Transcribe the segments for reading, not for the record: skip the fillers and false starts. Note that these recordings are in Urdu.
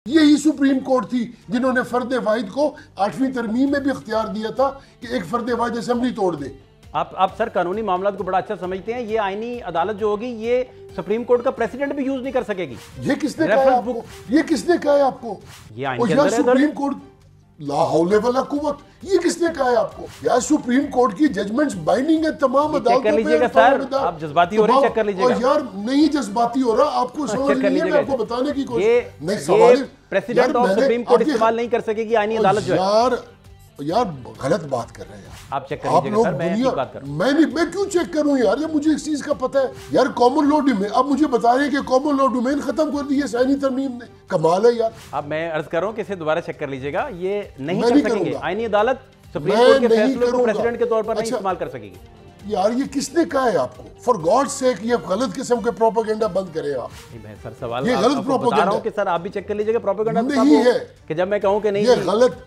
یہی سپریم کورٹ تھی جنہوں نے فرد واحد کو 8ویں ترمیم میں بھی اختیار دیا تھا کہ ایک فرد واحد اسمبلی توڑ دے۔ آپ سر قانونی معاملات کو بڑا اچھا سمجھتے ہیں، یہ آئینی عدالت جو ہوگی یہ سپریم کورٹ کا پریسیڈنٹ بھی یوز نہیں کر سکے گی۔ یہ کس نے کہا ہے آپ کو؟ یہ کس نے کہا ہے آپ کو؟ یہ آئین کے اندر ہے سپریم کورٹ لا حول ولا قوت، یہ کس نے کہا ہے آپ کو؟ یار سپریم کورٹ کی ججمنٹس بائنڈنگ ہے تمام عدالتوں پہ۔ چیک کر لیجئے گا سر، آپ جذباتی ہو رہے ہیں، چیک کر لیجئے گا۔ یار نہیں جذباتی ہو رہا، آپ کو سمجھ نہیں ہے، میں آپ کو بتانے کی کوشش نہیں سوال پریسیڈنٹ آف سپریم کورٹ استعمال نہیں کر سکے گی آئینی عدالت جو ہے۔ یار غلط بات کر رہے ہیں آپ چیک کر لیجئے گا سر، میں ٹھیک بات کر رہا ہوں۔ میں کیوں چیک کروں یار، یہ مجھے اس چیز کا پتہ ہے یار۔ کامن لا ڈومین، اب مجھے بتا رہے ہیں کہ کامن لا ڈومین ختم کر دی ہے آئینی ترمیم نے، کمال ہے یار۔ اب میں عرض کر رہا ہوں کہ اسے دوبارہ چیک کر لیجئے گا، یہ نہیں کر سکیں گے آئینی عدالت سپریم کورٹ کے فیصلوں کو پریسیڈنٹ کے طور پر نہیں استعمال کر سکے گی۔ یار یہ کس نے کہا ہے آپ کو؟ فار گاڈ سیک یہ غلط قسم کے پروپیگنڈا بند کریں آپ۔ میں سر سوال یہ غلط بتا رہا ہوں کہ سر آپ بھی چیک کر لیجئے گا، پروپیگنڈا نہیں ہے کہ جب میں کہوں کہ نہیں یہ غلط۔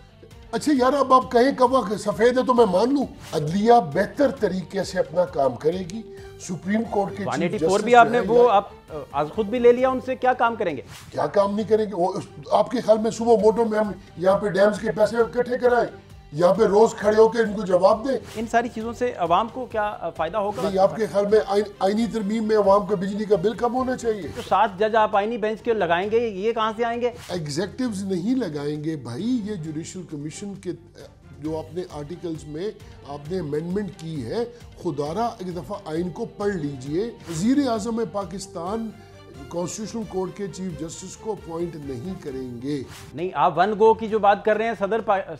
اچھا یار اب آپ کہیں کوا سفید ہے تو میں مان لوں؟ عدلیہ بہتر طریقے سے اپنا کام کرے گی۔ سپریم کورٹ کے 184 بھی آپ نے وہ آپ آج خود بھی لے لیا، ان سے کیا کام کریں گے؟ کیا کام نہیں کریں گے؟ آپ کے خیال میں صبح موٹو میں ہم یہاں پہ ڈیمز کے پیسے اکٹھے کرائیں، یہاں پہ روز کھڑے ہو کے ان کو جواب دیں؟ ان ساری چیزوں سے عوام کو کیا فائدہ ہوگا؟ آپ کے خیال میں آئینی ترمیم میں عوام کا بجلی کا بل کم ہونا چاہیے؟ تو 7 جج آپ آئینی بینچ کے لگائیں گے، یہ کہاں سے آئیں گے؟ ایگزیکٹیوز نہیں لگائیں گے بھائی، یہ جوڈیشل کمیشن کے جو آپ نے آرٹیکلز میں آپ نے امینڈمنٹ کی ہے، خدارہ ایک دفعہ آئین کو پڑھ لیجئے۔ وزیر اعظم پاکستان کانسٹیٹیوشنل کورٹ کے چیف جسٹس کو اپوائنٹ نہیں کریں گے۔ نہیں، آپ ون گو کی جو بات کر رہے ہیں،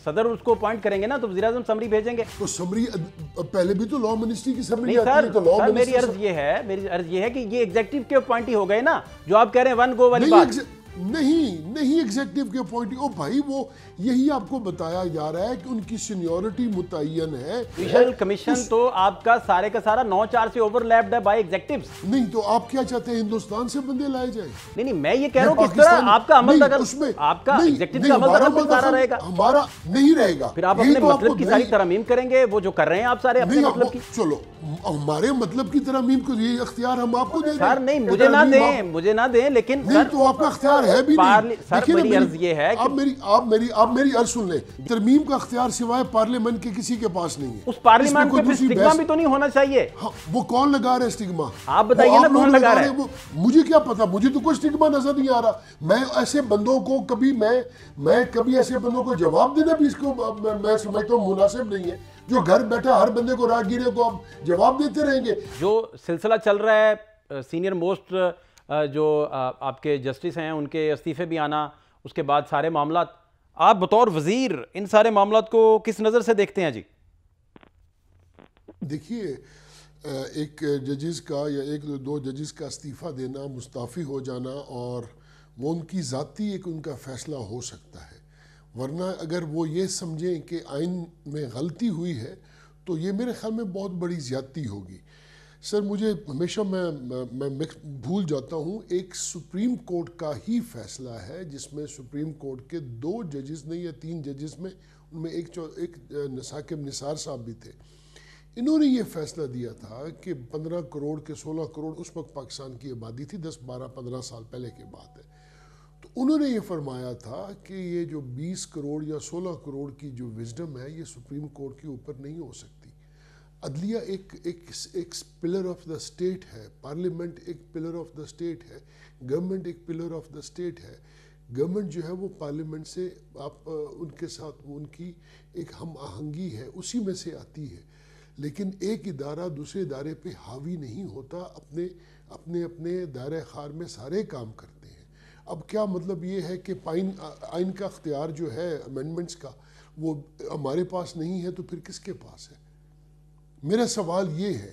صدر اس کو اپوائنٹ کریں گے نا، تو وزیر اعظم سمری بھیجیں گے۔ تو سمری پہلے بھی تو لاء منسٹری کی سمری نہیں آتی ہے، تو لاء سر، میری منسٹری عرض یہ ہے کہ یہ ایگزیکٹو کے اپوائنٹی ہو گئے نا، جو آپ کہہ رہے ہیں ون گو والی بات۔ نہیں ایگزیکٹیو کے اپوائنٹی، او بھائی وہ یہی آپ کو بتایا جا رہا ہے کہ ان کی سینیورٹی متعین ہے۔ جوڈیشل کمیشن تو آپ کا سارے کا سارا 9/4 سے اوور لیپڈ ہے بائی ایگزیکٹیوز۔ نہیں تو آپ کیا چاہتے ہیں ہندوستان سے بندے لائے جائیں؟ نہیں میں یہ کہہ رہا ہوں کہ اس طرح آپ کا عمل اگر آپ کا ایگزیکٹیو کا عمل اگر سارا رہے گا، ہمارا نہیں رہے گا، پھر آپ اپنے مطلب کی ساری ترامیم کریں گے، وہ جو کر رہے ہیں آپ سارے اپنے مطلب کی۔ چلو ہمارے مطلب کی ترامیم کو یہ اختیار ہم آپ کو دے دیں؟ سر نہیں، مجھے نہ دیں، لیکن نہیں تو آپ کا اختیار ہے بھی نہیں۔ سر میری عرض یہ ہے کہ آپ میری عرض سن لیں، ترمیم کا اختیار سوائے پارلیمنٹ کے کسی کے پاس نہیں ہے۔ اس پارلیمنٹ پہ پھر سٹگما بھی تو نہیں ہونا چاہیے۔ وہ کون لگا رہے سٹگما؟ آپ بتائیے نا کون لگا رہے ہیں؟ مجھے کیا پتا، مجھے تو کوئی سٹگما نظر نہیں آ رہا۔ میں ایسے بندوں کو کبھی ایسے بندوں کو جواب دینا بھی اس کو میں سمجھتا ہوں مناسب نہیں ہے، جو گھر بیٹھا ہر بندے کو راہگیرے کو آپ جواب دیتے رہیں گے۔ جو سلسلہ چل رہا ہے سینئر موسٹ جو آپ کے جسٹس ہیں ان کے استعفے بھی آنا، اس کے بعد سارے معاملات، آپ بطور وزیر ان سارے معاملات کو کس نظر سے دیکھتے ہیں جی؟ دیکھیے ایک ججز کا یا ایک دو ججز کا استعفیٰ دینا، مستعفی ہو جانا، اور وہ ان کی ذاتی ایک ان کا فیصلہ ہو سکتا ہے، ورنہ اگر وہ یہ سمجھیں کہ آئین میں غلطی ہوئی ہے تو یہ میرے خیال میں بہت بڑی زیادتی ہوگی۔ سر مجھے ہمیشہ میں بھول جاتا ہوں، ایک سپریم کورٹ کا ہی فیصلہ ہے جس میں سپریم کورٹ کے 2 ججز نے یا 3 ججز میں، ان میں ایک ثاقب نثار صاحب بھی تھے، انہوں نے یہ فیصلہ دیا تھا کہ 15 کروڑ کے 16 کروڑ اس وقت پاکستان کی آبادی تھی، 10 12 15 سال پہلے کی بات ہے، تو انہوں نے یہ فرمایا تھا کہ یہ جو 20 کروڑ یا 16 کروڑ کی جو وزڈم ہے یہ سپریم کورٹ کے اوپر نہیں ہو سکتی۔ عدلیہ ایک پلر آف دا اسٹیٹ ہے، پارلیمنٹ ایک پلر آف دا اسٹیٹ ہے، گورنمنٹ ایک پلر آف دا اسٹیٹ ہے۔ گورنمنٹ جو ہے وہ پارلیمنٹ سے آپ ان کے ساتھ ان کی ایک ہم آہنگی ہے، اسی میں سے آتی ہے، لیکن ایک ادارہ دوسرے ادارے پہ حاوی نہیں ہوتا، اپنے دائرہ کار میں سارے کام کرتے ہیں۔ اب کیا مطلب یہ ہے کہ آئین کا اختیار جو ہے امینڈمنٹس کا وہ ہمارے پاس نہیں ہے تو پھر کس کے پاس ہے؟ میرا سوال یہ ہے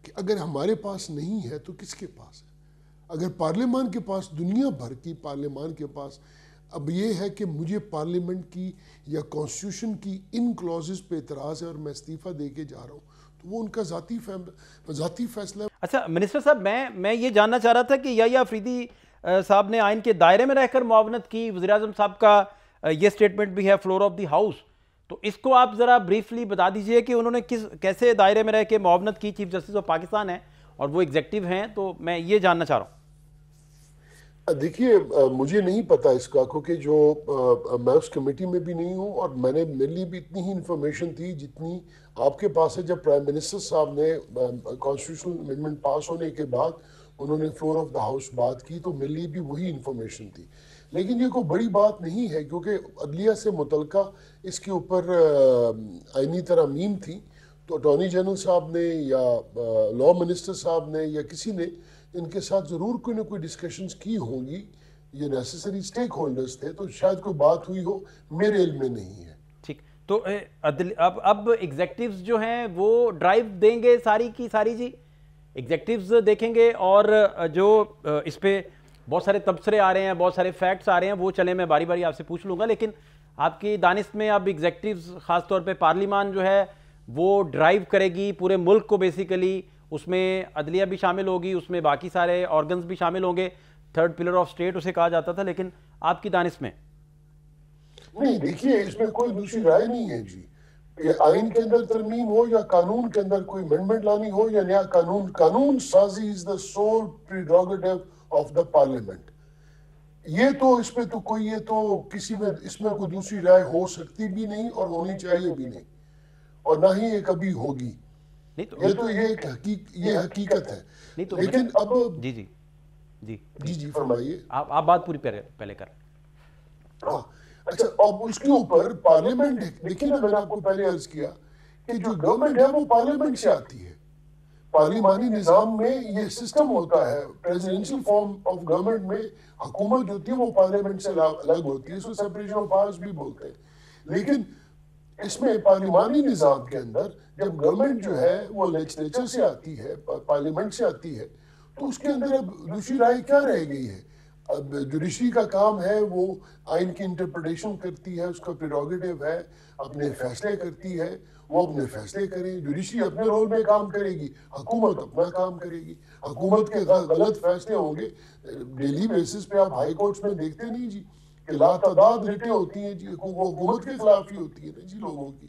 کہ اگر ہمارے پاس نہیں ہے تو کس کے پاس ہے؟ اگر پارلیمان کے پاس، دنیا بھر کی پارلیمان کے پاس اب یہ ہے کہ مجھے پارلیمنٹ کی یا کانسٹیٹیوشن کی ان کلوزز پہ اعتراض ہے اور میں استعفیٰ دے کے جا رہا ہوں، تو وہ ان کا ذاتی فیصلہ ہے۔ اچھا منسٹر صاحب، میں یہ جاننا چاہ رہا تھا کہ یحییٰ افریدی صاحب نے آئین کے دائرے میں رہ کر معاونت کی، وزیر اعظم صاحب کا یہ سٹیٹمنٹ بھی ہے فلور آف دی ہاؤس، تو اس کو آپ ذرا بریفلی بتا دیجئے کہ انہوں نے کیسے دائرے میں رہ کے معاونت کی، چیف جسٹس آف پاکستان ہیں اور وہ ایگزیکٹو ہیں، تو میں یہ جاننا چاہ رہا ہوں۔ دیکھیے مجھے نہیں پتا اس کا، کیونکہ جو میں اس کمیٹی میں بھی نہیں ہوں، اور میرے لیے بھی اتنی ہی انفارمیشن تھی جتنی آپ کے پاس ہے۔ جب پرائم منسٹر صاحب نے کانسٹیٹیوشنل امینڈمنٹ پاس ہونے کے بعد انہوں نے فلور آف دا ہاؤس بات کی، تو میرے لیے بھی وہی انفارمیشن تھی۔ لیکن یہ کوئی بڑی بات نہیں ہے، کیونکہ عدلیہ سے متعلقہ اس کے اوپر آئینی ترامیم تھی، تو اٹارنی جنرل صاحب نے یا لا منسٹر صاحب نے یا کسی نے ان کے ساتھ ضرور کوئی نہ کوئی ڈسکشنز کی ہوں گی، یہ نیسیسری اسٹیک ہولڈرز تھے، تو شاید کوئی بات ہوئی ہو، میرے علم میں نہیں ہے۔ ٹھیک، تو اب ایگزیکٹیوز جو ہیں وہ ڈرائیو دیں گے ساری کی ساری جی، ایگزیکٹیوز دیکھیں گے، اور جو اس پہ بہت سارے تبصرے آ رہے ہیں، بہت سارے فیکٹس آ رہے ہیں، وہ چلیں میں باری باری آپ سے پوچھ لوں گا، لیکن آپ کی دانست میں اب ایگزیکٹیوز خاص طور پہ پارلیمان جو ہے وہ ڈرائیو کرے گی پورے ملک کو بیسیکلی، اس میں عدلیہ بھی شامل ہوگی، اس میں باقی سارے آرگنز بھی شامل ہوں گے، تھرڈ پلر آف سٹیٹ اسے کہا جاتا تھا، لیکن آپ کی دانست میں؟ نہیں دیکھیے، اس میں کوئی دوسری رائے نہیں ہے جی، یہ آئین کے اندر ترمیم ہو یا قانون کے اندر کوئی امینڈمنٹ لانی ہو یا نیا قانون، قانون سازی از دا civil prerogative of the parliament. یہ تو اس میں تو کوئی، یہ تو کسی میں اس میں کوئی دوسری رائے ہو سکتی بھی نہیں اور ہونی چاہیے بھی نہیں، اور نہ ہی یہ کبھی ہوگی۔ نہیں تو یہ تو یہ حقیقت ہے۔ نہیں تو لیکن اب جی جی جی جی فرمائیے۔ آپ بات پوری پہلے کر۔ ہاں اچھا، اب اس کے اوپر پارلیمنٹ، دیکھیے نا، میں نے آپ کو پہلے عرض کیا کہ جو گورنمنٹ ہے وہ پارلیمنٹ سے آتی ہے۔ پارلیمانی نظام میں یہ سسٹم ہوتا ہے، پریزیڈنشل فارم آف گورنمنٹ میں حکومت جو ہوتی ہے وہ پارلیمنٹ سے الگ ہوتی ہے، اس کو سیپریشن آف پاورز بھی بولتے ہیں۔ لیکن اس میں پارلیمانی نظام کے اندر جب گورنمنٹ جو ہے وہ لیجسلیچر سے آتی ہے، پارلیمنٹ سے آتی ہے، تو اس کے اندر اب دوسری رائے کیا رہ گئی ہے؟ اب جوڈیشری کا کام ہے، وہ آئین کی انٹرپریٹیشن کرتی ہے، اس کا پریروگیٹو ہے، اپنے فیصلے کرتی ہے، وہ اپنے فیصلے کریں، جوڈیشری اپنے رول میں کام کرے گی، حکومت اپنا کام کرے گی۔ حکومت کے غلط فیصلے ہوں گے، ڈیلی بیسس پہ آپ ہائی کورٹس میں دیکھتے نہیں جی کہ لاتعداد ریٹیں ہوتی ہیں جی، وہ حکومت کے خلاف ہی ہوتی ہے نا جی لوگوں کی،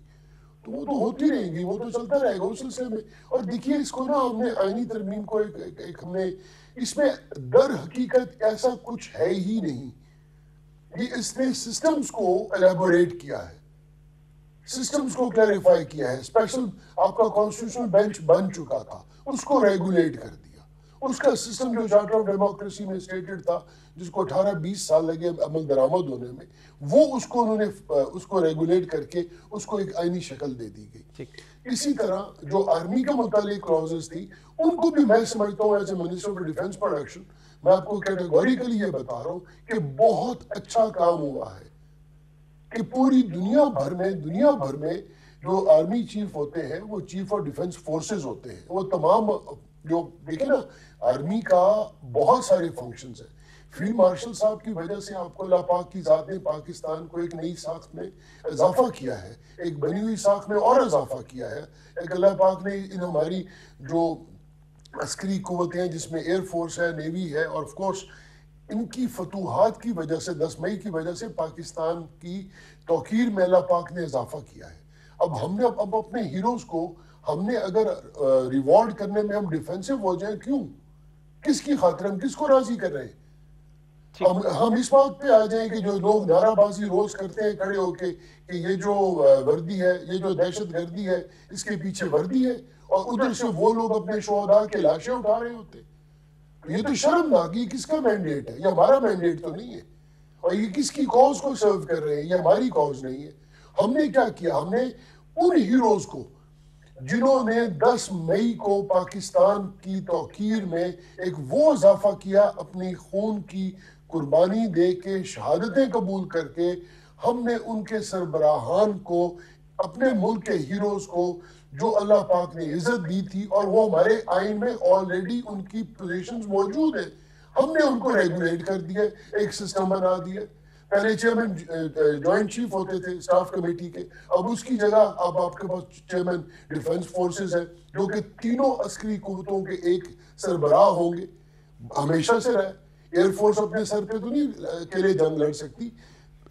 تو وہ تو ہوتی رہیں گی، وہ تو چلتا رہے گا اس سلسلے میں۔ اور دیکھیے اس کو نا، ہم نے آئینی ترمیم کو ہم نے اس میں در حقیقت ایسا کچھ ہے ہی نہیں، یہ اس نے سسٹمز کو الیبوریٹ کیا ہے، سسٹمز کو کلیریفائی کیا ہے۔ اسپیشل آپ کا کانسٹیٹیوشنل بینچ بن چکا تھا، اس کو ریگولیٹ کر دیا۔ اس کا سسٹم جو چارٹر آف ڈیموکریسی میں اسٹیٹڈ تھا، جس کو 18-20 سال لگے عمل درآمد ہونے میں، وہ اس کو انہوں نے اس کو ریگولیٹ کر کے اس کو ایک آئینی شکل دے دی گئی۔ اسی طرح جو آرمی کے متعلق کلوزز تھی، ان کو بھی میں سمجھتا ہوں as a minister of defence production, میں آپ کو کیٹیگوریکلی یہ بتا رہا ہوں کہ بہت اچھا کام ہوا ہے کہ پوری دنیا بھر میں جو آرمی چیف ہوتے ہیں وہ چیف آف ڈیفینس فورسز ہوتے ہیں، وہ تمام جو دیکھیں نا، آرمی کا بہت سارے فنکشنز ہیں۔ فیلڈ مارشل صاحب کی وجہ سے آپ کو اللہ پاک کی ذات نے پاکستان کو ایک نئی ساخت میں اضافہ کیا ہے، ایک بنی ہوئی ساخت میں اور اضافہ کیا ہے۔ ایک اللہ پاک نے ان ہماری جو عسکری قوتیں ہیں، جس میں ایئر فورس ہے، نیوی ہے، اور آف کورس ان کی فتوحات کی وجہ سے 10 مئی کی وجہ سے پاکستان کی توقیر میں اللہ پاک نے اضافہ کیا ہے۔ اب ہم نے اب اپنے ہیروز کو ہم نے اگر ریوارڈ کرنے میں ہم ڈیفینسو ہو جائیں، کیوں؟ کس کی خاطر؟ ہم کس کو راضی کر رہے ہیں؟ ہم اس بات پہ آ جائیں کہ جو لوگ نعرہ بازی روز کرتے ہیں کھڑے ہو کے کہ یہ جو وردی ہے، یہ جو دہشت گردی ہے، اس کے پیچھے وردی ہے، اور ادھر سے وہ لوگ اپنے شہداء کے لاشیں اٹھا رہے ہوتے ہیں۔ یہ تو شرمناک، یہ کس کا مینڈیٹ ہے؟ یہ ہمارا مینڈیٹ تو نہیں ہے، اور یہ کس کی کاز کو سرو کر رہے ہیں؟ یہ ہماری کاز نہیں ہے۔ ہم نے کیا کیا؟ ہم نے ان ہیروز کو جنہوں نے 10 مئی کو پاکستان کی توقیر میں ایک وہ اضافہ کیا، اپنی خون کی قربانی دے کے، شہادتیں قبول کر کے، ہم نے ان کے سربراہان کو، اپنے ملک کے ہیروز کو، جو اللہ پاک نے عزت دی تھی اور وہ ہمارے آئین میں آلریڈی ان کی پوزیشنز موجود ہیں، ہم نے ان کو ریگولیٹ کر دیا، ایک سسٹم بنا دیا۔ پہلے چیئرمین جوائنٹ چیف ہوتے تھے اسٹاف کمیٹی کے، اب اس کی جگہ اب آپ کے پاس چیئرمین ڈیفنس فورسز ہے، جو کہ تینوں عسکری قوتوں کے ایک سربراہ ہوں گے، ہمیشہ سے رہے۔ ایئر فورس اپنے سر پہ تو نہیں اکیلے جنگ لڑ سکتی،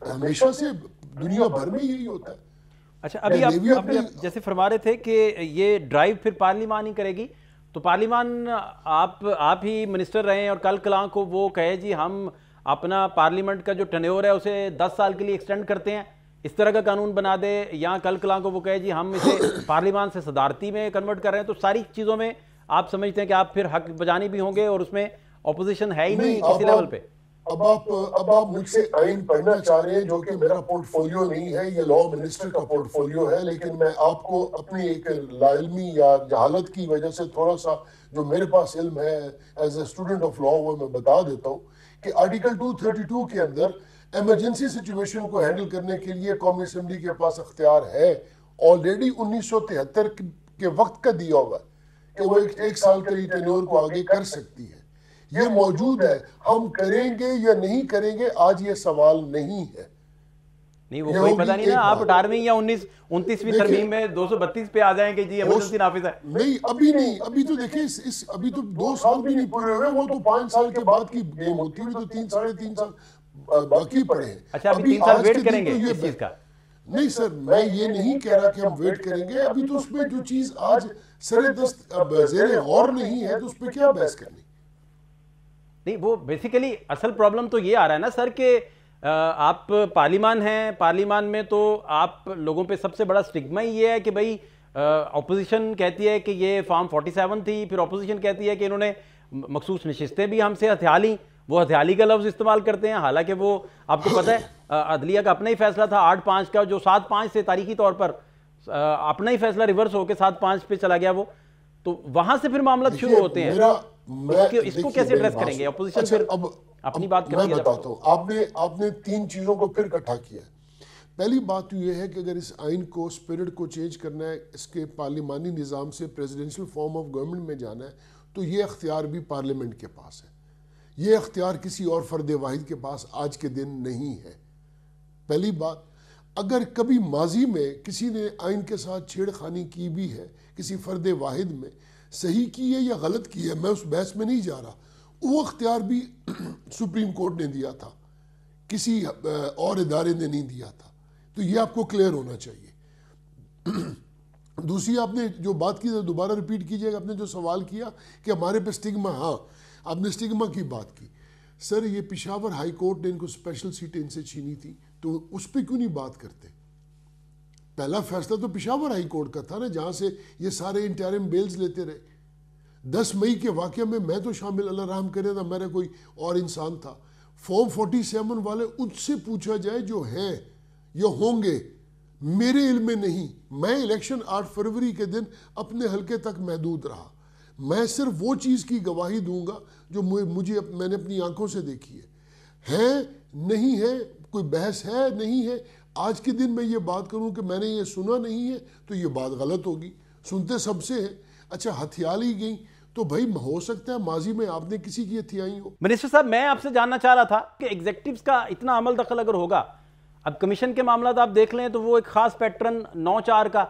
ہمیشہ سے دنیا بھر میں یہی ہوتا ہے۔ اچھا، ابھی آپ جیسے فرما رہے تھے کہ یہ ڈرائیو پھر پارلیمان ہی کرے گی، تو پارلیمان آپ ہی منسٹر رہے ہیں اور کل کلاں کو وہ کہے جی ہم اپنا پارلیمنٹ کا جو ٹینیور ہے اسے 10 سال کے لیے ایکسٹینڈ کرتے ہیں، اس طرح کا قانون بنا دے، یا کل کلاں کو وہ کہے جی ہم اسے پارلیمان سے صدارتی میں کنورٹ کر رہے ہیں، تو ساری چیزوں میں آپ سمجھتے ہیں کہ آپ پھر حق بجانی بھی ہوں گے اور اس میں اپوزیشن ہے ہی نہیں کسی لیول پہ؟ اب آپ مجھ سے آئین پڑھنا چاہ رہے ہیں جو کہ میرا پورٹ فولیو نہیں ہے، یہ لا منسٹر کا پورٹ فولیو ہے، لیکن میں آپ کو اپنی ایک لا علمی یا جہالت کی وجہ سے تھوڑا سا جو میرے پاس علم ہے as a student of law وہ میں بتا دیتا ہوں کہ آرٹیکل 232 کے اندر ایمرجنسی سچویشن کو ہینڈل کرنے کے لیے قومی اسمبلی کے پاس اختیار ہے، آلریڈی 1973 کے وقت کا دیا ہوا ہے کہ وہ ایک سال کے لیے ٹینیور کو آگے کر سکتی ہے، یہ موجود ہے، ہم کریں گے یا نہیں کریں گے آج یہ سوال نہیں ہے۔ نہیں وہ کوئی پتہ نہیں نا، آپ 18ویں یا 29ویں ترمیم میں 232 پہ آ جائیں کہ جی ایمرجنسی نافذ ہے۔ نہیں ابھی نہیں، ابھی تو دیکھیں ابھی تو 2 سال بھی نہیں پورے ہوئے، وہ تو 5 سال کے بعد کی گیم ہوتی ہے، تو 3 ساڑھے 3 سال باقی پڑے ہیں۔ اچھا ابھی 3 سال ویٹ کریں گے اس چیز کا؟ نہیں سر، میں یہ نہیں کہہ رہا کہ ہم ویٹ کریں گے، ابھی تو اس میں جو چیز آج سر دست زیر غور نہیں ہے تو اس پہ کیا بحث کرنی؟ نہیں وہ بیسیکلی اصل پرابلم تو یہ آ رہا ہے نا سر کہ آپ پارلیمان ہیں، پارلیمان میں تو آپ لوگوں پہ سب سے بڑا سٹگما ہی یہ ہے کہ بھائی اپوزیشن کہتی ہے کہ یہ فارم 47 تھی، پھر اپوزیشن کہتی ہے کہ انہوں نے مخصوص نشستیں بھی ہم سے ہتھیالی، وہ ہتھیالی کا لفظ استعمال کرتے ہیں، حالانکہ وہ آپ کو پتہ ہے عدلیہ کا اپنا ہی فیصلہ تھا 8-5 کا، جو 7-5 سے تاریخی طور پر اپنا ہی فیصلہ ریورس ہو کے 7-5 پہ چلا گیا، وہ تو وہاں سے پھر معاملات شروع ہوتے ہیں۔ اس کو کیسے ایڈریس کریں گے؟ اپوزیشن پھر اپنی بات کرتی ہے۔ میں بتاتا ہوں، آپ نے 3 چیزوں کو پھر اکٹھا کیا ہے۔ پہلی بات تو یہ ہے کہ اگر اس آئین کو اسپرٹ کو چینج کرنا ہے، اس کے پارلیمانی نظام سے پریزیڈنشل فارم آف گورنمنٹ میں جانا ہے، تو یہ اختیار بھی پارلیمنٹ کے پاس ہے، یہ اختیار کسی اور فرد واحد کے پاس آج کے دن نہیں ہے۔ پہلی بات، اگر کبھی ماضی میں کسی نے آئین کے ساتھ چھیڑ خانی کی بھی ہے، کسی فرد واحد میں صحیح کی ہے یا غلط کی ہے، میں اس بحث میں نہیں جا رہا، وہ اختیار بھی سپریم کورٹ نے دیا تھا، کسی اور ادارے نے نہیں دیا تھا، تو یہ آپ کو کلیئر ہونا چاہیے۔ دوسری آپ نے جو بات کی دوبارہ ریپیٹ کیجئے گا، آپ نے جو سوال کیا کہ ہمارے پہ سٹگما، ہاں آپ نے سٹگما کی بات کی، سر یہ پشاور ہائی کورٹ نے ان کو اسپیشل سیٹیں ان سے چھینی تھی، تو اس پہ کیوں نہیں بات کرتے؟ پہلا فیصلہ تو پشاور ہائی کورٹ کا تھا نا، جہاں سے یہ سارے انٹرم بیلز لیتے رہے۔ 10 مئی کے واقعہ میں تو شامل، اللہ رحم کرے تھا، میرا کوئی اور انسان تھا، فارم 47 والے ان سے پوچھا جائے جو ہیں یا ہوں گے، میرے علم میں نہیں، میں الیکشن 8 فروری کے دن اپنے حلقے تک محدود رہا، میں صرف وہ چیز کی گواہی دوں گا جو میں نے اپنی آنکھوں سے دیکھی ہے نہیں ہے، کوئی بحث ہے نہیں ہے۔ آج کے دن میں یہ بات کروں کہ میں نے یہ سنا نہیں ہے تو یہ بات غلط ہوگی، سنتے سب سے ہیں۔ اچھا ہتھیالی گئی تو بھائی ہو سکتا ہے ماضی میں آپ نے کسی کی ہتھیائی ہو۔ منسٹر صاحب میں آپ سے جاننا چاہ رہا تھا کہ ایگزیکٹیوز کا اتنا عمل دخل اگر ہوگا، اب کمیشن کے معاملات آپ دیکھ لیں تو وہ ایک خاص پیٹرن 9/4 کا،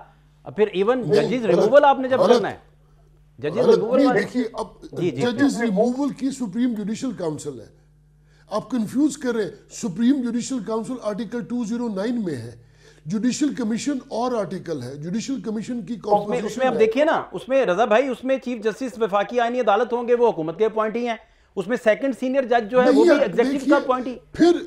پھر ایون ججز ریموول آپ نے جب کرنا ہے، ججز ریموول، دیکھیے اب ججز ریموول کی سپریم جوڈیشل کاؤنسل ہے، آپ کنفیوز کر رہے ہیں۔ سپریم جوڈیشل کاؤنسل آرٹیکل 209 میں ہے، جوڈیشل کمیشن اور آرٹیکل ہے، جوڈیشل کمیشن کی کمپوزیشن اس میں آپ دیکھیے نا، اس میں رضا بھائی اس میں چیف جسٹس وفاقی آئینی عدالت ہوں گے، وہ حکومت کے اپوائنٹی ہیں، اس میں سیکنڈ سینئر جج جو ہے وہ بھی ایگزیکٹو کا اپوائنٹی۔ پھر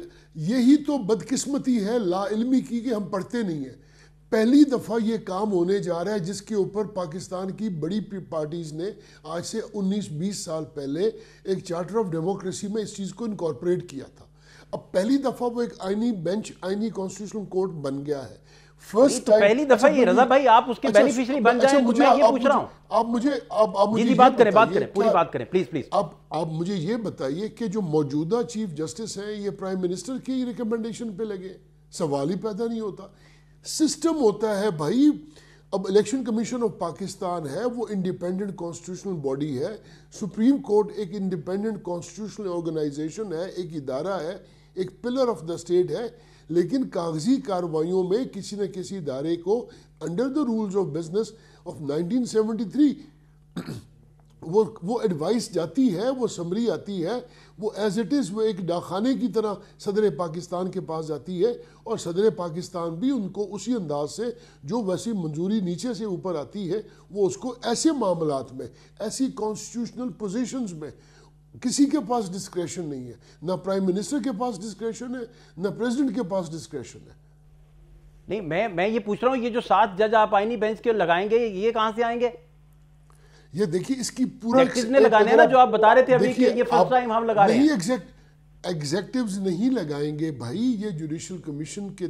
یہی تو بدقسمتی ہے لا علمی کی کہ ہم پڑھتے نہیں ہیں۔ پہلی دفعہ یہ کام ہونے جا رہا ہے جس کے اوپر پاکستان کی بڑی پارٹیز نے آج سے 19-20 سال پہلے ایک چارٹر آف ڈیموکریسی میں اس چیز کو انکارپوریٹ کیا تھا۔ اب پہلی دفعہ وہ ایک آئینی بینچ، آئینی کانسٹیٹیوشن کورٹ بن گیا ہے۔ پہلی دفعہ یہ رضا بھائی آپ اس کے بینیفیشری بن جائیں، تو میں یہ پوچھ رہا ہوں۔ آپ مجھے جی بات کریں پوری بات کریں پلیز۔ آپ مجھے یہ بتائیے کہ جو موجودہ چیف جسٹس ہیں یہ پرائم منسٹر کی ریکمنڈیشن پہ لگے، سوال ہی پیدا نہیں ہوتا۔ سسٹم ہوتا ہے بھائی، اب الیکشن کمیشن آف پاکستان ہے، وہ انڈیپینڈنٹ کانسٹیٹیوشنل باڈی ہے، سپریم کورٹ ایک انڈیپینڈنٹ کانسٹیٹیوشنل آرگنائزیشن ہے، ایک ادارہ ہے، ایک پلر آف دا اسٹیٹ ہے، لیکن کاغذی کارروائیوں میں کسی نہ کسی ادارے کو under the rules of business of 1973 وہ ایڈوائس جاتی ہے, وہ سمری آتی ہے, وہ ایز اٹ از وہ ایک ڈاکخانے کی طرح صدر پاکستان کے پاس جاتی ہے, اور صدر پاکستان بھی ان کو اسی انداز سے جو ویسی منظوری نیچے سے اوپر آتی ہے وہ اس کو ایسے معاملات میں, ایسی کانسٹیٹیوشنل پوزیشنز میں کسی کے پاس ڈسکریشن نہیں ہے, نہ پرائم منسٹر کے پاس ڈسکریشن ہے, نہ پریزیڈنٹ کے پاس ڈسکریشن ہے. نہیں, میں یہ پوچھ رہا ہوں, یہ جو 7 جج آپ آئینی بینچ کے لگائیں گے یہ کہاں سے آئیں گے؟ یہ دیکھیے اس کی پورا نے لگانے نا, جو آپ بتا رہے تھے ابھی کہ یہ فرسٹ ٹائم ہم لگا رہے ہیں. ایگزیکٹیوز نہیں لگائیں گے بھائی, یہ جوڈیشل کمیشن کے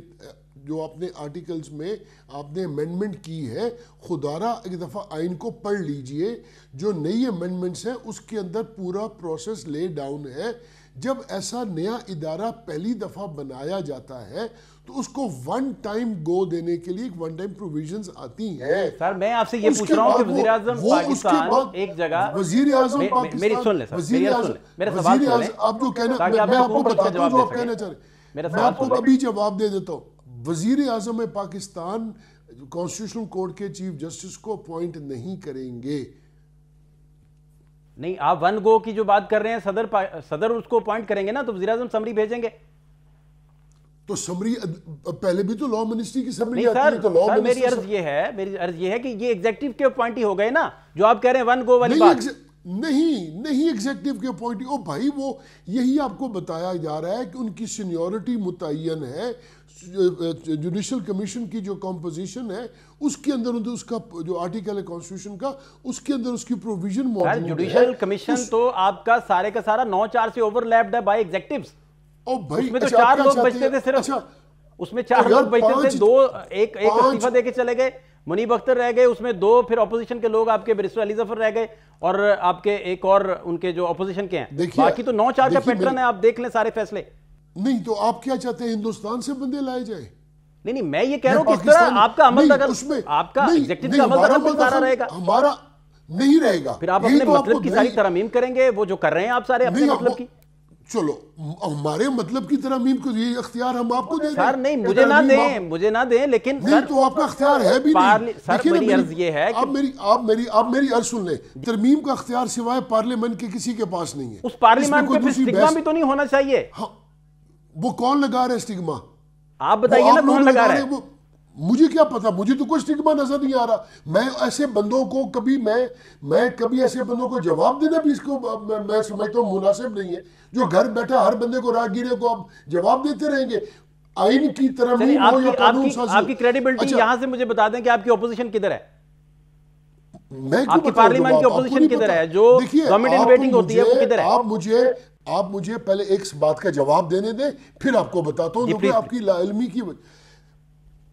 جو آپ نے آرٹیکلز میں آپ نے امینڈمنٹ کی ہے, خدارہ ایک دفعہ آئین کو پڑھ لیجئے, جو نئی امینڈمنٹس ہیں اس کے اندر پورا پروسیس لے ڈاؤن ہے. جب ایسا نیا ادارہ پہلی دفعہ بنایا جاتا ہے تو اس کو ون ٹائم گو دینے کے لیے ون ٹائم پروویژنز آتی ہیں. سر میں آپ سے یہ پوچھ رہا ہوں کہ وزیر اعظم پاکستان ایک جگہ, وزیر اعظم پاکستان, میری سن لیں سر, میرا سوال سن لیں, آپ جو کہنا, میں آپ کو بتاتا ہوں جو آپ کہنا چاہ رہے ہیں, میں آپ کو ابھی جواب دے دیتا ہوں. وزیر اعظم پاکستان کانسٹیٹیوشنل کورٹ کے چیف جسٹس کو اپوائنٹ نہیں کریں گے. نہیں, آپ ون گو کی جو بات کر رہے ہیں, صدر اس کو اپوائنٹ کریں گے نا, تو وزیر اعظم سمری بھیجیں گے. تو سمری پہلے بھی تو لا منسٹری کی سمری آتی ہے, تو لا منسٹری. میری عرض یہ ہے کہ یہ ایگزیکٹیو کے اپوائنٹی ہو گئے نا, جو آپ کہہ رہے ہیں ون گو والی بات. نہیں ایگزیکٹیو کے اپوائنٹی, او بھائی وہ یہی آپ کو بتایا جا رہا ہے کہ ان کی سینیورٹی متعین ہے. جوڈیشل کمیشن کی جو کمپوزیشن ہے اس کے اندر اس کا جو آرٹیکل ہے کانسٹیٹیوشن کا, اس کے اندر اس کی پروویژن موجود ہے. جوڈیشل کمیشن تو آپ کا سارے کا سارا 9-4 سے اوور لیپڈ ہے بائی ایگزیکٹیوز. اس میں تو 4 لوگ بچتے تھے صرف, اس میں 4 لوگ بچتے تھے, 2 ایک استعفیٰ دے کے چلے گئے, منیب اختر رہ گئے, اس میں 2 پھر اپوزیشن کے لوگ آپ کے بیرسٹر علی ظفر رہ گئے, اور آپ کے ایک اور ان کے جو اپوزیشن کے ہیں. باقی تو 9-4 کا پیٹرن ہے, آپ دیکھ لیں سارے فیصلے. نہیں تو آپ کیا چاہتے ہیں, ہندوستان سے بندے لائے جائیں؟ نہیں, میں یہ کہہ رہا ہوں کس طرح آپ کا عمل, اگر آپ کا ایگزیکٹو کا عمل اگر ملتا رہے گا, ہمارا نہیں رہے گا, پھر آپ اپنے مطلب کی ساری ترمیم کریں گے, وہ جو کر رہے ہیں آپ سارے اپنے مطلب کی. چلو ہمارے مطلب کی ترمیم کو یہ اختیار ہم آپ کو دے دیں. سر نہیں, مجھے نہ دیں, لیکن نہیں تو آپ کا اختیار ہے بھی نہیں. سر میری عرض یہ ہے کہ آپ میری عرض سن لیں, ترمیم کا اختیار سوائے پارلیمنٹ کے کسی کے پاس نہیں ہے. اس پارلیمنٹ پہ اسٹگما بھی تو نہیں ہونا چاہیے. وہ کون لگا رہا ہے اسٹگما؟ آپ بتائیے نا کون لگا رہا ہے. مجھے کیا پتا, مجھے تو کوئی اسٹگما نظر نہیں آ رہا. میں ایسے بندوں کو کبھی ایسے بندوں کو جواب دینا بھی اس کو میں سمجھتا ہوں مناسب نہیں ہے, جو گھر بیٹھا ہر بندے کو راہگیرے کو آپ جواب دیتے رہیں گے. آئین کی ترمیم ہو یا قانون سازی, آپ کی کریڈیبلٹی یہاں سے مجھے بتا دیں کہ آپ کی اپوزیشن کدھر ہے, آپ کی پارلیمنٹ کی اپوزیشن کدھر ہے, جو گورنمنٹ ان ویٹنگ ہوتی ہے وہ کدھر ہے. آپ مجھے پہلے ایک بات کا جواب دینے دیں, پھر آپ کو بتاتا ہوں, کیونکہ آپ کی لا علمی کی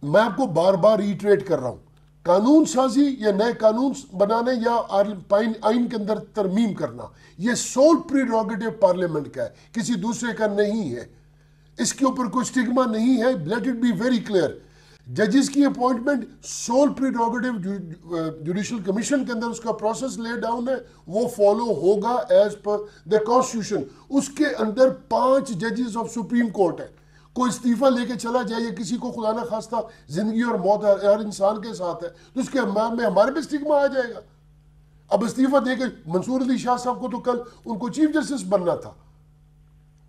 میں آپ کو بار بار ریٹریٹ کر رہا ہوں. قانون سازی یا نئے قانون بنانے یا آئین کے اندر ترمیم کرنا, یہ سول پریروگیٹو پارلیمنٹ کا ہے, کسی دوسرے کا نہیں ہے. اس کے اوپر کوئی اسٹگما نہیں ہے. Let it be very clear. ججز کی appointment sole prerogative judicial commission کے اندر اس کا پروسیس لے ڈاؤن ہے, وہ فالو ہوگا ایز پر دا کانسٹیٹیوشن. اس کے اندر 5 ججز آف سپریم کورٹ ہے. کوئی استعفیٰ لے کے چلا جائے, کسی کو خدا نہ خواستہ زندگی اور موت ہر انسان کے ساتھ ہے, تو اس کے میں ہمارے پہ اسٹگما آ جائے گا. اب استعفیٰ دے کے منصور علی شاہ صاحب کو تو کل ان کو چیف جسٹس بننا تھا,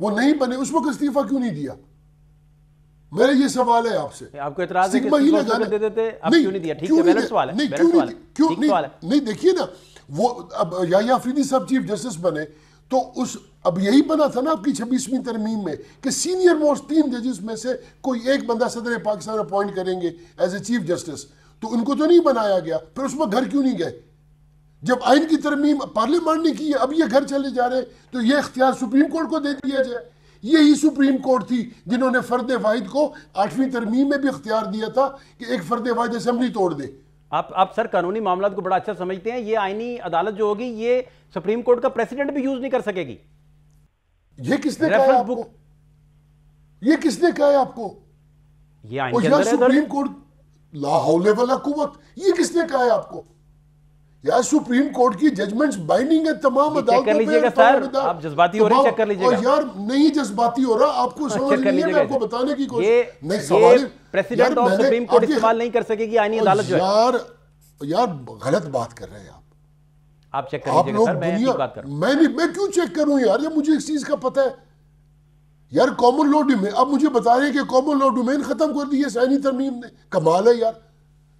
وہ نہیں بنے, اس وقت استعفیٰ کیوں نہیں دیا؟ میرا یہ سوال ہے آپ سے. آپ کو اعتراض ہے کہ استعفیٰ دے دیتے, اب کیوں نہیں دیا؟ ٹھیک ہے, ویلڈ سوال ہے. نہیں دیکھیے نا, وہ اب یحییٰ آفریدی صاحب چیف جسٹس بنے تو اب یہی بنا تھا نا آپ کی 26ویں ترمیم میں کہ سینئر موسٹ 3 ججز میں سے کوئی ایک بندہ صدر پاکستان اپوائنٹ کریں گے ایز اے چیف جسٹس. تو ان کو تو نہیں بنایا گیا, پھر اس میں گھر کیوں نہیں گئے؟ جب آئین کی ترمیم پارلیمنٹ نے کی ہے, اب یہ گھر چلے جا رہے ہیں, تو یہ اختیار سپریم کورٹ کو دے دیا جائے. یہی سپریم کورٹ تھی جنہوں نے فرد واحد کو 8ویں ترمیم میں بھی اختیار دیا تھا کہ ایک فرد واحد اسمبلی توڑ دے. آپ سر قانونی معاملات کو بڑا اچھا سمجھتے ہیں. یہ آئینی عدالت جو ہوگی یہ سپریم کورٹ کا پریسیڈنٹ بھی یوز نہیں کر سکے گی. یہ کس نے کہا ہے آپ کو؟ یہ کس نے کہا ہے آپ کو؟ یہ آئین کے اندر ہے سپریم کورٹ, لا حول ولا قوت, یہ کس نے کہا ہے آپ کو؟ یا سپریم کورٹ کی ججمنٹس بائنڈنگ ہے تمام عدالتوں پہ. چیک کر لیجئے گا سر, آپ جذباتی ہو رہے ہیں, چیک کر لیجئے گا. یار نہیں جذباتی ہو رہا, آپ کو سمجھ نہیں ہے, میں آپ کو بتانے کی کوشش. یہ پریسیڈنٹ آف سپریم کورٹ استعمال نہیں کر سکے گی آئینی عدالت جو ہے. یار غلط بات کر رہے ہیں آپ. آپ چیک کر آپ لیجیے لوگ گا سر، میں دنیا ٹھیک بات کر رہا ہوں. میں کیوں چیک کروں یار، یہ مجھے اس چیز کا پتہ ہے یار. کامن لا ڈومین اب مجھے بتا رہے ہیں کہ کامن لا ڈومین ختم کر دی ہے آئینی ترمیم نے. کمال ہے یار.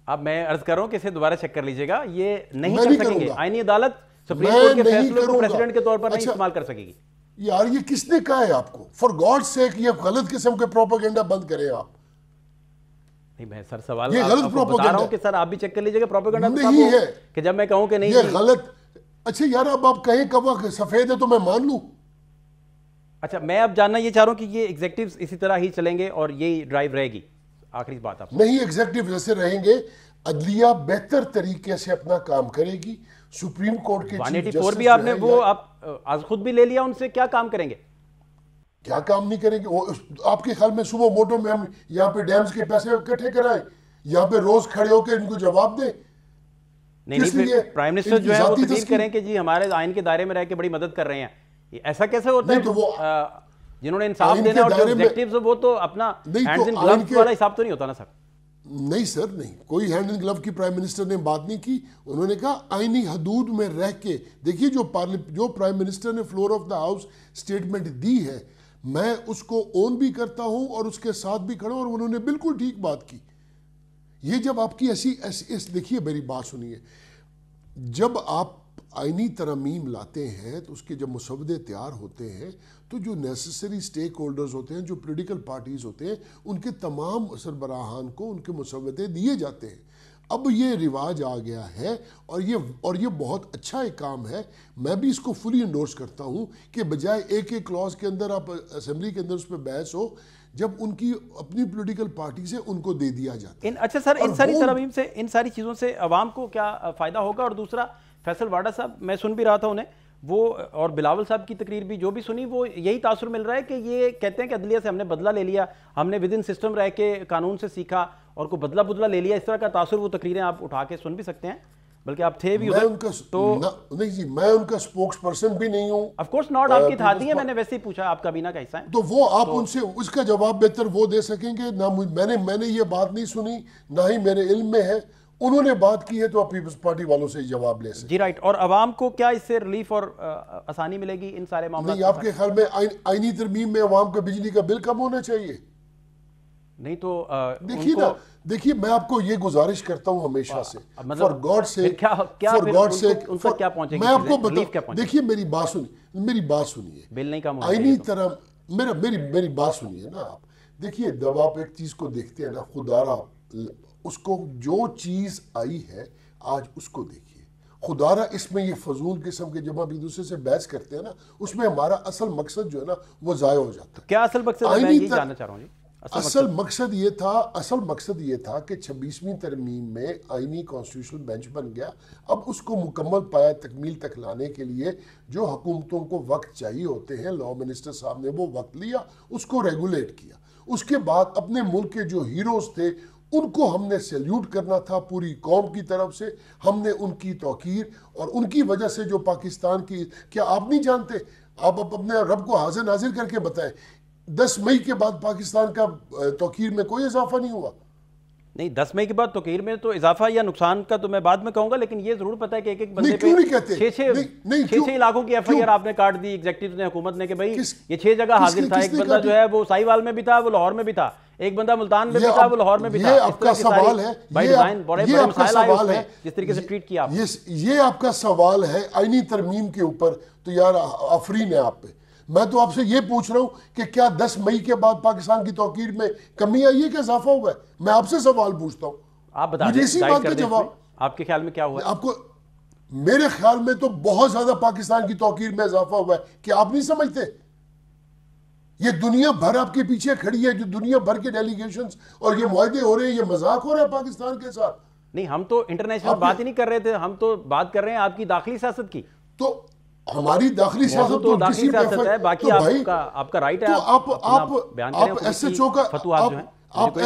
اب میں عرض کر رہا ہوں کہ اسے دوبارہ چیک کر لیجیے گا. یہ نہیں میں کر نہیں سکیں کروں گے. گا. آئینی عدالت سپریم میں کورٹ کے نہیں فیصلوں کو کروں گا. پریسیڈنٹ کے طور پر نہیں اچھا استعمال کر سکے گی. یار یہ کس نے کہا ہے آپ کو؟ فار گاڈ سیک یہ غلط قسم کے پروپیگنڈا بند کریں آپ. نہیں میں سر سوال یہ آپ غلط کو بتا رہا پروپیگنڈا ہوں کہ سر آپ بھی چیک کر لیجیے گا پروپیگنڈا نہیں ہے کہ جب میں کہوں کہ نہیں یہ غلط. اچھا یار اب آپ کہیں کب سفید ہے تو میں مان لوں. اچھا میں اب جاننا یہ چاہ رہا ہوں کہ یہ ایگزیکٹیوز اسی طرح ہی چلیں گے اور یہی ڈرائیو رہے گی. آخری بات آپ نہیں ایگزیکٹو جیسے رہیں گے. عدلیہ بہتر طریقے سے اپنا کام کرے گی. سپریم کورٹ کے 184 بھی آپ نے وہ آپ آج خود بھی لے لیا، ان سے کیا کام کریں گے؟ کیا کام نہیں کریں گے؟ وہ آپ کے خیال میں صبح موٹو میں ہم یہاں پہ ڈیمز کے پیسے اکٹھے کرائیں، یہاں پہ روز کھڑے ہو کے ان کو جواب دیں؟ نہیں پھر پرائم منسٹر جو ہے وہ تقریر کریں کہ جی ہمارے آئین کے دائرے میں رہ کے بڑی مدد کر رہے ہیں. ایسا کیسے ہوتا ہے؟ جنہوں نے انصاف دینا اور جو ایگزیکٹیوز وہ تو اپنا ہینڈز ان گلوز والا حساب تو نہیں ہوتا نا سر. نہیں سر نہیں، کوئی ہینڈ ان گلو کی پرائم منسٹر نے بات نہیں کی. انہوں نے کہا آئینی حدود میں رہ کے. دیکھیے جو پرائم منسٹر نے floor of the house statement دی ہے میں اس کو اون بھی کرتا ہوں اور اس کے ساتھ بھی کھڑا ہوں، اور انہوں نے بالکل ٹھیک بات کی. یہ جب آپ کی ایسی دیکھیے میری بات سنیے، جب آپ آئینی ترمیم لاتے ہیں تو اس کے جب مسودے تیار ہوتے ہیں تو جو نیسسری سٹیک ہولڈرز ہوتے ہیں، جو پولیٹیکل پارٹیز ہوتے ہیں، ان کے تمام سربراہان کو ان کے مسودے دیے جاتے ہیں. اب یہ رواج آ گیا ہے اور یہ بہت اچھا ایک کام ہے. میں بھی اس کو فلی انڈورس کرتا ہوں کہ بجائے ایک کلاز کے اندر آپ اسمبلی کے اندر اس پہ بحث ہو، جب ان کی اپنی پولیٹیکل پارٹی سے ان کو دے دیا جاتا ہے. اچھا سر ان ساری ترمیم سے، ان ساری چیزوں سے عوام کو کیا فائدہ ہوگا؟ اور دوسرا فیصل واڈا صاحب میں سن بھی رہا تھا انہیں، وہ اور بلاول صاحب کی تقریر بھی جو بھی سنی، وہ یہی تاثر مل رہا ہے کہ یہ کہتے ہیں کہ عدلیہ سے ہم نے بدلہ لے لیا، ہم نے ود ان سسٹم رہ کے قانون سے سیکھا اور کوئی بدلہ لے لیا. اس طرح کا تاثر وہ تقریریں آپ اٹھا کے سن بھی سکتے ہیں، بلکہ آپ تھے بھی نہیں جی میں ان کا سپوکس پرسن بھی نہیں ہوں. آف کورس ناٹ، آپ کی اتحادی ہے، میں نے ویسے ہی پوچھا، آپ کابینہ کا حصہ ہیں تو وہ آپ ان سے اس کا جواب بہتر وہ دے سکیں گے. نہ میں نے یہ بات نہیں سنی، نہ ہی میرے علم میں ہے. انہوں نے بات کی ہے تو آپ پیپلز پارٹی والوں سے جواب لے سکیں. جی رائٹ. اور عوام کو کیا اس سے ریلیف اور آسانی ملے گی ان سارے معاملات؟ نہیں آپ کے خیال میں آئینی ترمیم میں عوام کا بجلی کا بل کم ہونا چاہیے؟ نہیں تو دیکھیے نا، دیکھیے میں آپ کو یہ گزارش کرتا ہوں ہمیشہ سے، for God sake, for God sake, میں آپ کو بتاؤں. دیکھیے میری بات سنیے، بل نہیں کم ہونا آئینی طرح میری بات سنیے نا آپ. دیکھیے جب آپ ایک چیز کو دیکھتے ہیں نا، خدا را اس کو جو چیز آئی ہے آج اس کو دیکھیے. خدا را اس میں یہ فضول قسم کے جب آپ ایک دوسرے سے بحث کرتے ہیں نا، اس میں ہمارا اصل مقصد جو ہے نا وہ ضائع ہو جاتا ہے. کیا اصل مقصد ہے؟ میں یہی جاننا چاہ رہا ہوں جی. اصل مقصد یہ تھا کہ 26ویں ترمیم میں آئینی کانسٹیٹیوشنل بینچ بن گیا. اب اس کو مکمل پایا تکمیل تک لانے کے لیے جو حکومتوں کو وقت چاہیے ہوتے ہیں، لا منسٹر صاحب نے وہ وقت لیا، اس کو ریگولیٹ کیا. اس کے بعد اپنے ملک کے جو ہیروز تھے ان کو ہم نے سیلیوٹ کرنا تھا پوری قوم کی طرف سے. ہم نے ان کی توقیر اور ان کی وجہ سے جو پاکستان کی، کیا آپ نہیں جانتے؟ آپ اپنے رب کو حاضر ناظر کر کے بتائیں 10 مئی کے بعد پاکستان کا توقیر میں کوئی اضافہ نہیں ہوا. نہیں 10 مئی کے بعد توقیر میں تو اضافہ یا نقصان کا تو میں بعد میں کہوں گا، لیکن یہ ضرور پتا ہے کہ ایک بندے پہ 6 علاقوں کی ایف آئی آر آپ نے کاٹ دی ایگزیکٹیو نے، حکومت نے، کہ بھائی یہ 6 جگہ حاضر تھا. ایک بندہ جو ہے وہ سائیوال میں بھی تھا، وہ لاہور میں بھی تھا. ایک بندہ ملتان میں بھی تھا، وہ لاہور میں بھی تھا. یہ آپ کا سوال ہے، یہ آپ کا سوال ہے جس طریقے سے ٹریٹ کیا آپ. یہ آپ کا سوال ہے آئینی ترمیم کے اوپر. تو یار آفرین ہے آپ پہ. میں تو آپ سے یہ پوچھ رہا ہوں کہ کیا 10 مئی کے بعد پاکستان کی توقیر میں کمی آئی ہے کہ اضافہ ہوا ہے؟ میں آپ سے سوال پوچھتا ہوں. آپ بتا دیں اسی بات کا جواب. آپ کے خیال میں کیا ہوا ہے؟ آپ کو میرے خیال میں تو بہت زیادہ پاکستان کی توقیر میں اضافہ ہوا ہے. کہ آپ نہیں سمجھتے؟ یہ دنیا بھر آپ کے پیچھے کھڑی ہے، جو دنیا بھر کے ڈیلیگیشنز اور یہ معاہدے ہو رہے ہیں، یہ مذاق ہو رہا ہے پاکستان کے ساتھ. نہیں ہم تو انٹرنیشنل بات ہی نہیں کر رہے تھے، ہم تو بات کر رہے ہیں آپ کی داخلی سیاست کی. تو ہماری داخلی سیاست تو داخلی سیاست ہے، باقی آپ کا رائٹ ہے. آپ ایس ایچ او کا آپ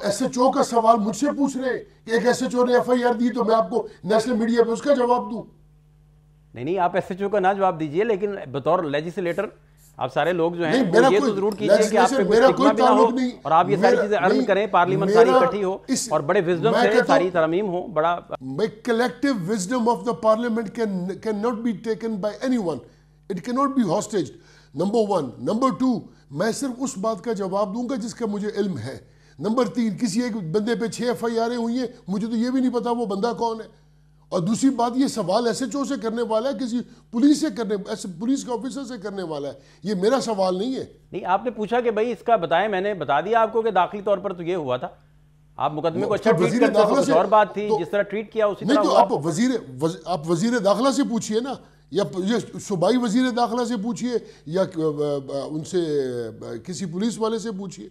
ایس ایچ او کا سوال مجھ سے پوچھ رہے ہیں کہ ایک ایس ایچ او نے ایف آئی آر دی تو میں آپ کو نیشنل میڈیا پہ اس کا جواب دوں. نہیں آپ ایس ایچ او کا نہ جواب دیجئے، لیکن بطور لیجسلیٹر آپ سارے لوگ جو ہیں نہیں، وہ میرا یہ تو کوئی ضرور کیجئے کہ آپ پہ میرا کوئی کوئی اسٹگما بھی نہ ہو تعلق نہیں، اور آپ یہ ساری چیزیں عرض کریں، پارلیمنٹ ساری اکٹھی ہو اور بڑے وزڈم میں سے کہتا ساری ہوں ترامیم ہو. بڑا collective wisdom of the parliament cannot be taken by anyone. It cannot be hostage. Number one. Number two, میں صرف اس بات کا جواب دوں گا جس کا مجھے علم ہے. نمبر تین، کسی ایک بندے پہ 6 FIR ہوئی ہیں، مجھے تو یہ بھی نہیں پتا وہ بندہ کون ہے. اور دوسری بات، یہ سوال SHO سے کرنے والا ہے، کسی پولیس کے آفیسر سے کرنے والا ہے. یہ میرا سوال نہیں ہے. نہیں، آپ نے پوچھا کہ بھائی اس کا بتائیں، میں نے بتا دیا آپ کو کہ داخلی طور پر تو یہ ہوا تھا. آپ مقدمے کو اچھا ٹریٹ کرتے تو کچھ اور بات تھی، جس طرح ٹریٹ کیا اسی طرح نہیں تو ہوا. آپ وزیر داخلہ سے پوچھئے نا، یا صوبائی وزیر داخلہ سے پوچھئے، یا ان سے کسی پولیس والے سے پوچھئے.